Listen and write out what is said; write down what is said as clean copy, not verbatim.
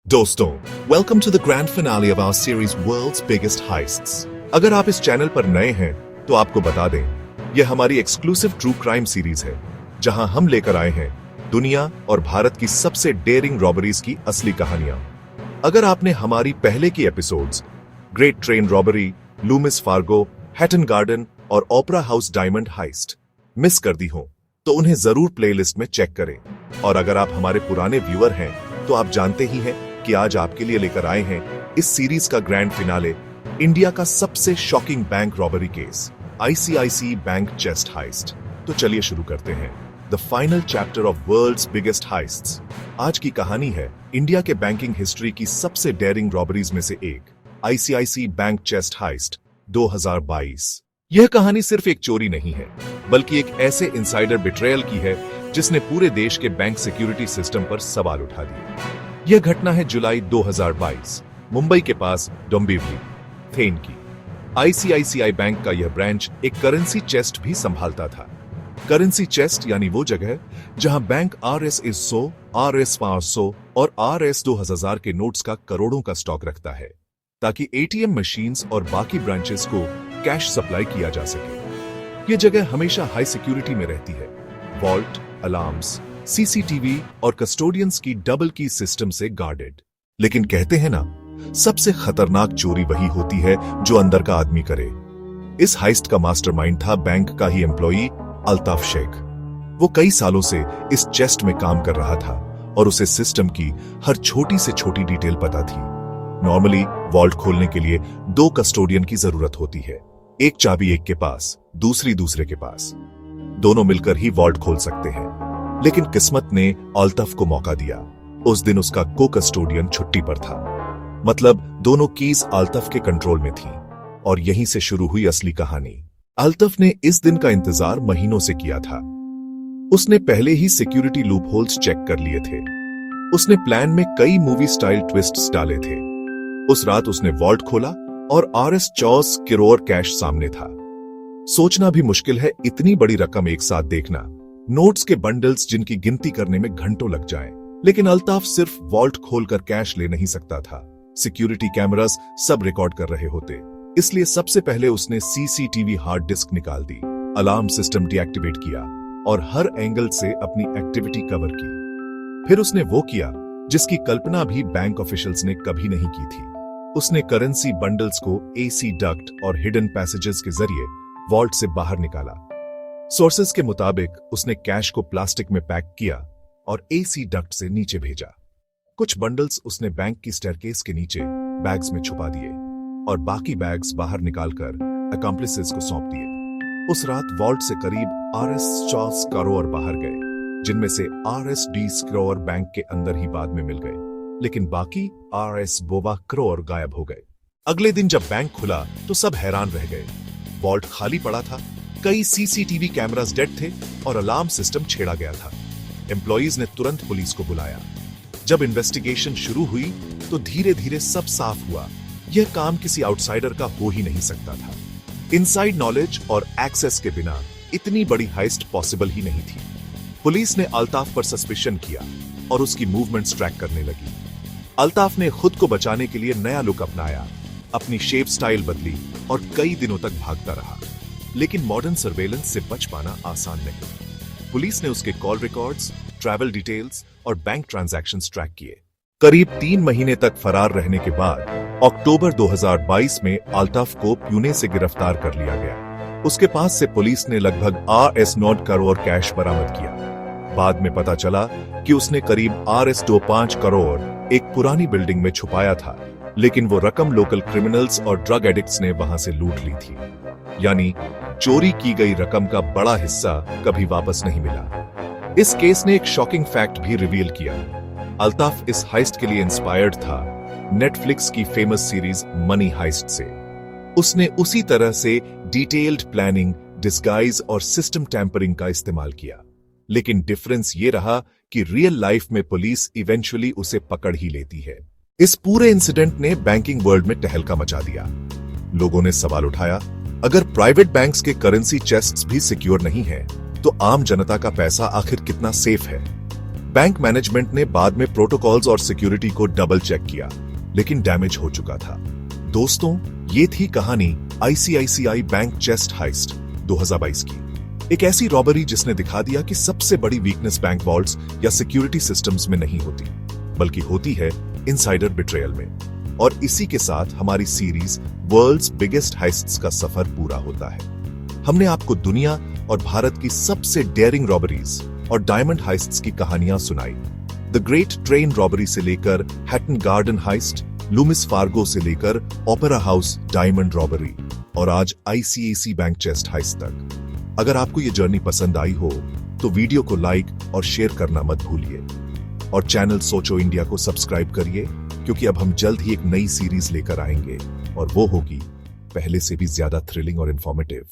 दोस्तों, welcome to the grand finale of our series world's biggest heists. अगर आप इस चैनल पर नए हैं तो आपको बता दें, यह हमारी एक्सक्लूसिव ट्रू क्राइम सीरीज है, जहां हम लेकर आए हैं दुनिया और भारत की सबसे डेयरिंग रॉबरीज की असली कहानियां। अगर आपने हमारी पहले की episodes Great Train Robbery, Loomis Fargo, Hatton Garden और Opera House diamond heist miss कर दी हो तो उन्हें जरूर प्लेलिस्ट में चेक करें। और अगर आप हमारे पुराने व्यूअर हैं तो आप जानते ही हैं कि आज आपके लिए लेकर आए हैं इस सीरीज का ग्रैंड फिनाले, इंडिया का सबसे shocking bank robbery case, ICICI bank chest heist. तो चलिए शुरू करते हैं the final chapter of world's biggest heists. आज की कहानी है इंडिया के बैंकिंग हिस्ट्री की सबसे डेयरिंग रॉबरीज में से एक, आईसीआईसी बैंक चेस्ट हाइस्ट 2022। यह कहानी सिर्फ एक चोरी नहीं है, बल्कि एक ऐसे इनसाइडर बिट्रेयल की है जिसने पूरे देश के बैंक सिक्योरिटी सिस्टम पर सवाल उठा दिए। यह घटना है जुलाई 2022, मुंबई के पास डोंबिवली, थेन की। आईसीआईसीआई बैंक का यह ब्रांच एक करेंसी चेस्ट भी संभालता था। करेंसी चेस्ट यानी वो जगह जहां बैंक RS 100, RS 500 और RS 2000 के नोट्स का करोड़ों का स्टॉक रखता है, ताकि ATM मशीन्स और बाकी ब्रांचेस को कैश सप्लाई किया जा सके। यह जगह हमेशा हाई सिक्योरिटी में रहती है, वॉल्ट, अलार्म्स, CCTV और कस्टोडियंस की डबल की सिस्टम से गार्डेड। लेकिन कहते हैं ना, सबसे खतरनाक चोरी वही होती है जो अंदर का आदमी करे। इस हाइस्ट का मास्टरमाइंड था बैंक का ही एम्प्लॉई अल्ताफ शेख। वो कई सालों से इस चेस्ट में काम कर रहा था और उसे सिस्टम की हर छोटी से छोटी डिटेल पता थी। नॉर्मली वॉल्ट खोलने के लिए 2 कस्टोडियन की जरूरत होती है, एक चाबी एक के पास, दूसरी दूसरे के पास। दोनों मिलकर ही वॉल्ट खोल सकते हैं। लेकिन किस्मत ने अल्ताफ को मौका दिया। उस दिन उसका को कस्टोडियन छुट्टी पर था, मतलब दोनों कीज अल्ताफ के कंट्रोल में थी। और यहीं से शुरू हुई असली कहानी। अल्ताफ ने इस दिन का इंतजार महीनों से किया था। उसने पहले ही सिक्योरिटी लूप होल्स चेक कर लिए थे। उसने प्लान में कई मूवी स्टाइल ट्विस्ट्स डाले थे। उस रात उसने वॉल्ट खोला और RS 40 करोड़ कैश सामने था। सोचना भी मुश्किल है इतनी बड़ी रकम एक साथ देखना, नोट्स के बंडल्स जिनकी गिनती करने में घंटों लग जाएं। लेकिन अल्ताफ सिर्फ वॉल्ट खोलकर कैश ले नहीं सकता था। सिक्योरिटी कैमरास सब रिकॉर्ड कर रहे होते, इसलिए सबसे पहले उसने CCTV हार्ड डिस्क निकाल दी, अलार्म सिस्टम डीएक्टिवेट किया और हर एंगल से अपनी एक्टिविटी कवर की। फिर उसने वो किया जिसकी कल्पना भी बैंक ऑफिशियल्स ने कभी नहीं की थी। उसने करेंसी बंडल्स को AC डक्ट और हिडन पैसेजेस के जरिए वॉल्ट से बाहर निकाला। सोर्सेस के मुताबिक उसने कैश को प्लास्टिक में पैक किया और AC डक्ट से नीचे भेजा। कुछ बंडल्स उसने बैंक की स्टेयरकेस के नीचे बैग्स में छुपा दिए और बाकी बैग्स बाहर निकालकर अकॉम्प्लिसेस को सौंप दिए। उस रात वॉल्ट से करीब RS 40 करोड़ बाहर गए, जिनमें से RS 20 करोड़ बैंक के अंदर ही बाद में मिल गए, लेकिन बाकी RS 52 करोड़ गायब हो गए। अगले दिन जब बैंक खुला तो सब हैरान रह गए। वॉल्ट खाली पड़ा था, कई CCTV कैमरास डेड थे और अलार्म सिस्टम छेड़ा गया था। एम्प्लॉइज ने तुरंत पुलिस को बुलाया। जब इन्वेस्टिगेशन शुरू हुई तो धीरे धीरे सब साफ हुआ, यह काम किसी आउटसाइडर का हो ही नहीं सकता था। इनसाइड नॉलेज और एक्सेस के बिना इतनी बड़ी हाइस्ट पॉसिबल ही नहीं थी। पुलिस ने अल्ताफ पर सस्पिशन किया और उसकी मूवमेंट्स ट्रैक करने लगी। अल्ताफ ने खुद को बचाने के लिए नया लुक अपनाया, अपनी शेप स्टाइल बदली और कई दिनों तक भागता रहा। लेकिन मॉडर्न सर्वेलेंस से बच पाना आसान नहीं। पुलिस ने उसके कॉल रिकॉर्ड्स, ट्रैवल डिटेल्स और बैंक ट्रांजैक्शंस ट्रैक किए। करीब 3 महीने तक फरार रहने के बाद अक्टूबर 2022 में अल्ताफ को पुणे से गिरफ्तार कर लिया गया। उसके पास से पुलिस ने लगभग RS 9 करोड़ कैश बरामद किया। बाद में पता चला कि उसने करीब RS 25 करोड़ एक पुरानी बिल्डिंग में छुपाया था, लेकिन वो रकम लोकल क्रिमिनल्स और ड्रग एडिक्ट्स ने वहां से लूट ली थी। यानी चोरी की गई रकम का बड़ा हिस्सा कभी वापस नहीं मिला। इस केस ने एक शॉकिंग फैक्ट भी रिवील किया। अल्ताफ इस हाइस्ट के लिए इंस्पायर्ड था नेटफ्लिक्स की फेमस सीरीज मनी हाइस्ट से। उसने उसी तरह से डिटेल्ड प्लानिंग, डिस्गाइज और सिस्टम टैंपरिंग का इस्तेमाल किया। लेकिन डिफरेंस ये रहा कि रियल लाइफ में पुलिस इवेंचुअली उसे पकड़ ही लेती है। इस पूरे इंसिडेंट ने बैंकिंग वर्ल्ड में तहलका मचा दिया। लोगों ने सवाल उठाया, अगर प्राइवेट बैंक्स के करेंसी चेस्ट्स भी सिक्योर नहीं है, तो आम जनता का पैसा आखिर कितना सेफ है? बैंक मैनेजमेंट ने बाद में प्रोटोकॉल्स और सिक्योरिटी को डबल चेक किया, लेकिन डैमेज हो चुका था। दोस्तों, ये थी कहानी आईसीआईसीआई बैंक चेस्ट हाइस्ट 2022 की। एक ऐसी रॉबरी जिसने दिखा दिया कि सबसे बड़ी वीकनेस बैंक वॉल्ट्स या सिक्योरिटी सिस्टम्स में नहीं होती, बल्कि होती है इनसाइडर बिट्रेयल में। और इसी के साथ हमारी सीरीज वर्ल्ड्स बिगेस्ट हाइस्ट्स का सफर पूरा होता है। हमने आपको दुनिया और भारत की सबसे डेयरिंग रॉबरीज और डायमंड हाइस्ट्स की कहानियां सुनाई। द ग्रेट ट्रेन रॉबरी से लेकर हैटन गार्डन हाइस्ट, लूमिस फार्गो से लेकर ओपेरा हाउस डायमंड रॉबरी और आज आईसीआईसी बैंक चेस्ट हाइस्ट तक। अगर आपको ये जर्नी पसंद आई हो तो वीडियो को लाइक और शेयर करना मत भूलिए और चैनल सोचो इंडिया को सब्सक्राइब करिए, क्योंकि अब हम जल्द ही एक नई सीरीज लेकर आएंगे और वो होगी पहले से भी ज्यादा थ्रिलिंग और इंफॉर्मेटिव।